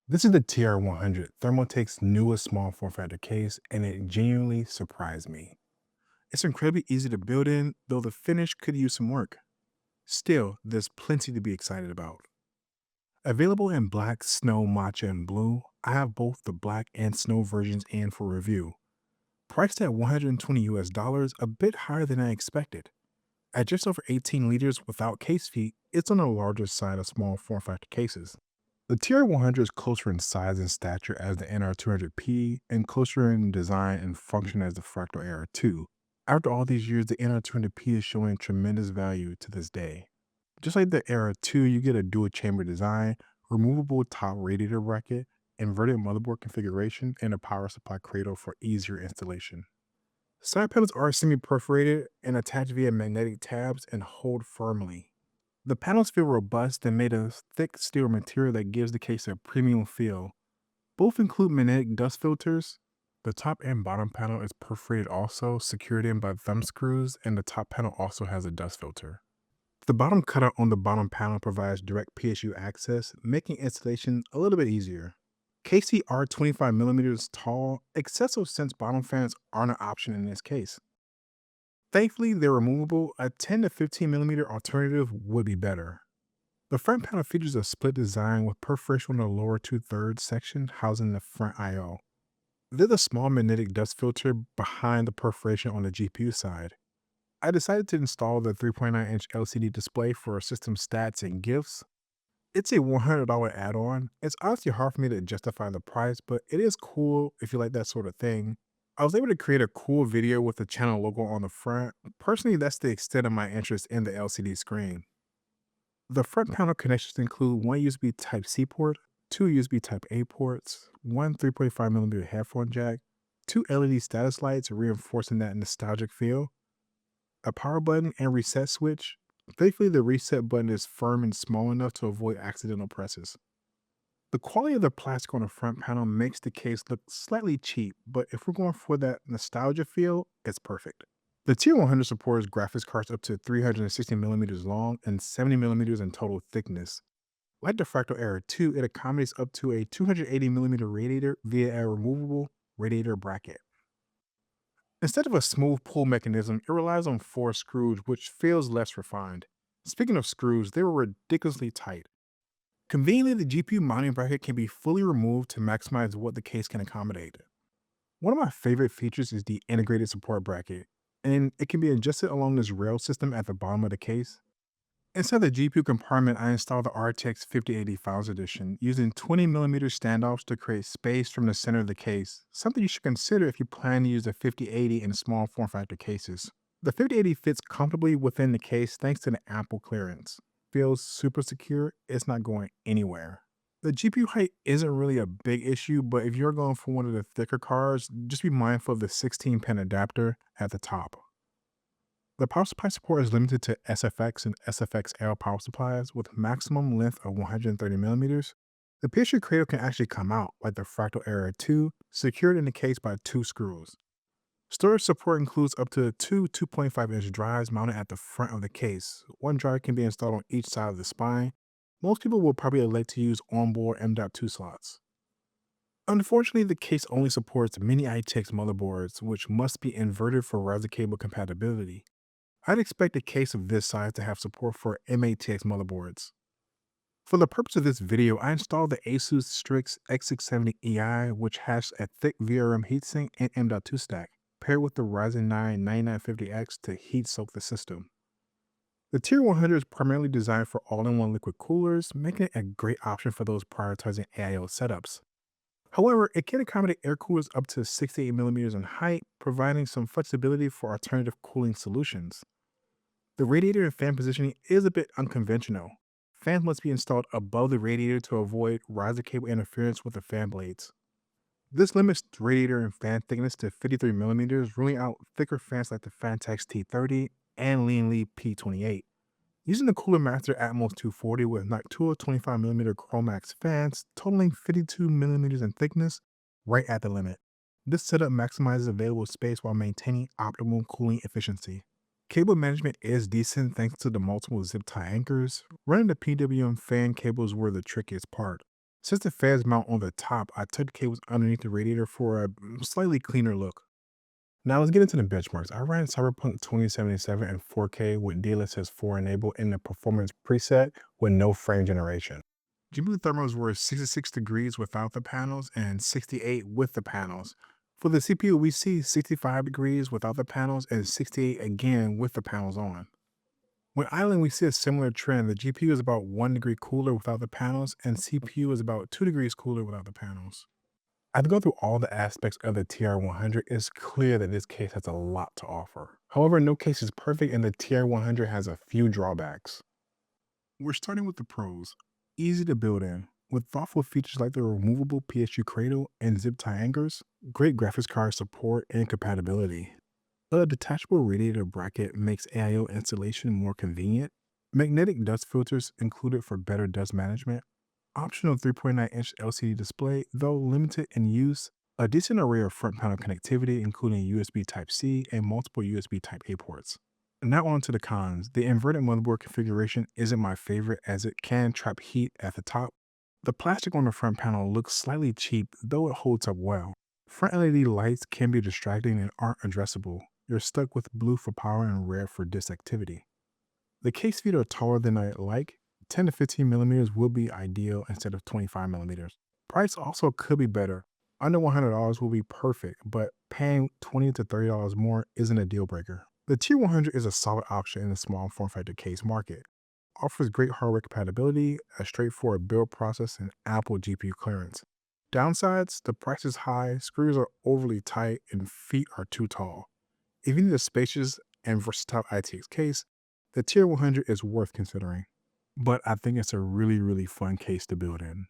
This is the TR100, Thermaltake's newest small form factor case, and it genuinely surprised me. It's incredibly easy to build in, though the finish could use some work. Still, there's plenty to be excited about. Available in black, snow, matcha, and blue, I have both the black and snow versions in for review. Priced at 120 US dollars, a bit higher than I expected. At just over 18 liters without case feet, it's on the larger side of small form factor cases. The TR100 is closer in size and stature as the NR200P and closer in design and function as the Fractal Era 2. After all these years, the NR200P is showing tremendous value to this day. Just like the Era 2, you get a dual chamber design, removable top radiator bracket, inverted motherboard configuration, and a power supply cradle for easier installation. Side panels are semi-perforated and attached via magnetic tabs and hold firmly. The panels feel robust and made of thick steel material that gives the case a premium feel. Both include magnetic dust filters. The top and bottom panel is perforated also, secured in by thumb screws, and the top panel also has a dust filter. The bottom cutout on the bottom panel provides direct PSU access, making installation a little bit easier. KC are 25mm tall, excessive since bottom fans aren't an option in this case. Thankfully, they're removable. A 10 to 15mm alternative would be better. The front panel features a split design with perforation on the lower 2/3 section housing the front I/O. There's a small magnetic dust filter behind the perforation on the GPU side. I decided to install the 3.9-inch LCD display for system stats and gifts. It's a $100 add-on. It's honestly hard for me to justify the price, but it is cool if you like that sort of thing. I was able to create a cool video with the channel logo on the front. Personally, that's the extent of my interest in the LCD screen. The front panel connections include one USB Type-C port, two USB Type-A ports, one 3.5mm headphone jack, two LED status lights reinforcing that nostalgic feel, a power button and reset switch. Thankfully, the reset button is firm and small enough to avoid accidental presses. The quality of the plastic on the front panel makes the case look slightly cheap, but if we're going for that nostalgia feel, it's perfect. The T100 supports graphics cards up to 360mm long and 70mm in total thickness. Like the Fractal Era 2, it accommodates up to a 280mm radiator via a removable radiator bracket. Instead of a smooth pull mechanism, it relies on 4 screws, which feels less refined. Speaking of screws, they were ridiculously tight. Conveniently, the GPU mounting bracket can be fully removed to maximize what the case can accommodate. One of my favorite features is the integrated support bracket, and it can be adjusted along this rail system at the bottom of the case. Inside the GPU compartment, I installed the RTX 5080 Files Edition, using 20mm standoffs to create space from the center of the case, something you should consider if you plan to use the 5080 in small form factor cases. The 5080 fits comfortably within the case thanks to the ample clearance. Feels super secure, it's not going anywhere. The GPU height isn't really a big issue, but if you're going for one of the thicker cards, just be mindful of the 16-pin adapter at the top. The power supply support is limited to SFX and SFXL power supplies with maximum length of 130mm. The PSU cradle can actually come out, like the Fractal Era 2, secured in the case by 2 screws. Storage support includes up to two 2.5-inch drives mounted at the front of the case. One drive can be installed on each side of the spine. Most people will probably elect to use onboard M.2 slots. Unfortunately, the case only supports mini ITX motherboards, which must be inverted for Ryzen cable compatibility. I'd expect a case of this size to have support for MATX motherboards. For the purpose of this video, I installed the Asus Strix X670EI, which has a thick VRM heatsink and M.2 stack, paired with the Ryzen 9 9950X to heat soak the system. The Tier 100 is primarily designed for all-in-one liquid coolers, making it a great option for those prioritizing AIO setups. However, it can accommodate air coolers up to 68mm in height, providing some flexibility for alternative cooling solutions. The radiator and fan positioning is a bit unconventional. Fans must be installed above the radiator to avoid riser cable interference with the fan blades. This limits the radiator and fan thickness to 53mm, ruling out thicker fans like the Fantex T30 and Lean P28. Using the Cooler Master Atmos 240 with Noctua 25mm Chromax fans, totaling 52mm in thickness, right at the limit. This setup maximizes available space while maintaining optimal cooling efficiency. Cable management is decent thanks to the multiple zip tie anchors. Running the PWM fan cables were the trickiest part. Since the fans mount on the top, I tucked the cables underneath the radiator for a slightly cleaner look. Now let's get into the benchmarks. I ran Cyberpunk 2077 in 4K with DLSS 4 enabled in the performance preset with no frame generation. GPU thermals were 66 degrees without the panels and 68 with the panels. For the CPU, we see 65 degrees without the panels and 68 again with the panels on. When idling, we see a similar trend. The GPU is about 1 degree cooler without the panels, and CPU is about 2 degrees cooler without the panels. As I go through all the aspects of the TR100, it's clear that this case has a lot to offer. However, no case is perfect, and the TR100 has a few drawbacks. We're starting with the pros. Easy to build in. With thoughtful features like the removable PSG cradle and zip tie anchors, great graphics card support and compatibility. A detachable radiator bracket makes AIO installation more convenient. Magnetic dust filters included for better dust management. Optional 3.9-inch LCD display, though limited in use. A decent array of front panel connectivity, including USB Type-C and multiple USB Type-A ports. Now on to the cons. The inverted motherboard configuration isn't my favorite as it can trap heat at the top. The plastic on the front panel looks slightly cheap, though it holds up well. Front LED lights can be distracting and aren't addressable. You're stuck with blue for power and red for disk activity. The case feet are taller than I like. 10 to 15 millimeters will be ideal instead of 25 millimeters. Price also could be better. Under $100 will be perfect, but paying $20 to $30 more isn't a deal breaker. The T100 is a solid option in the small form factor case market. Offers great hardware compatibility, a straightforward build process, and ample GPU clearance. Downsides, the price is high, screws are overly tight, and feet are too tall. If you need a spacious and versatile ITX case, the Tier 100 is worth considering. But I think it's a really fun case to build in.